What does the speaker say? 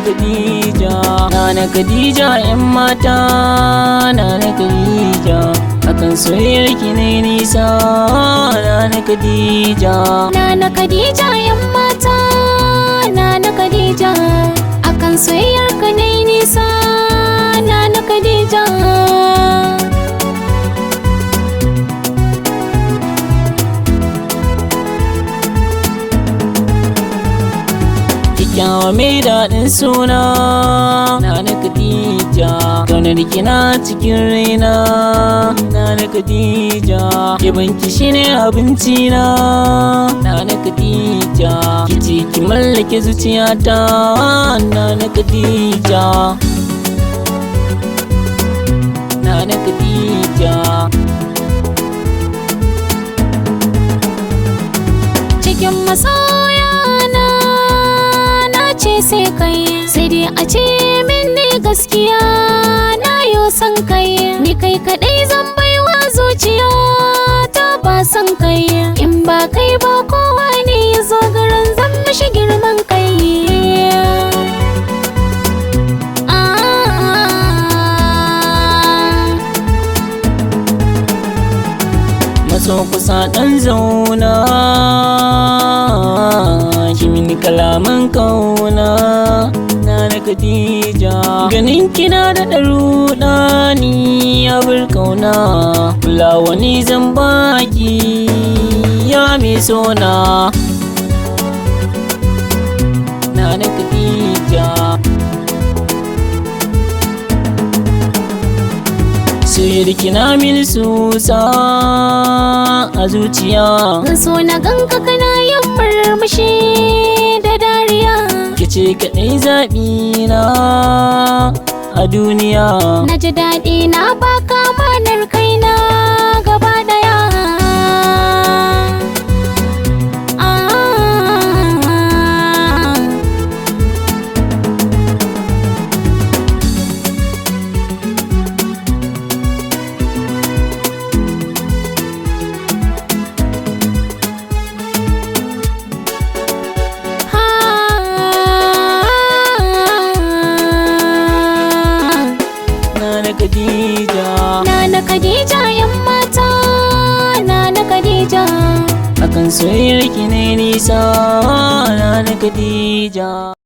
Khadija, Nana Khadija, 'yan mata, Nana Khadija, akan soyayyar ki ne nisa, Nana Khadija. Nana Khadija, 'yan mata, Nana Khadija, akan soyayyar ka ne nisa, Nana Khadija. Kyakkyawa mai daɗin suna, Nana Khadija, kaunar kina cikin raina, Nana Khadija, yabanki shine abinci na, Nana Khadija, kici ki mallake zuciyata, Nana Khadija, Nana Khadija. Cikin masoya ce sai kai, sai dai a ce min ne gaskiya, na yo san kai, ni kai kadai zan baiwa zuciya ta, ba san kai, in ba kai ba kowa ne ya zo garin zan mishi girman kai. Maso kusa ɗan zauna, mini kalaman kauna, Nana Khadija, ganin kina da ɗaruɗa ni ya bar kauna, kulawa ni zan baki ya mai sona, Nana Khadija. Soyayyar kina min susa a zuciya, zan so na ganka kana yin murmushi da dariya, kice kaɗai zaɓi na a duniya, na ji daɗi na baka manar kaina gaba ɗaya. Khadija, Nana Khadija, 'yan mata, Nana Khadija, akan soyayyar ki ne nisa, Nana Khadija.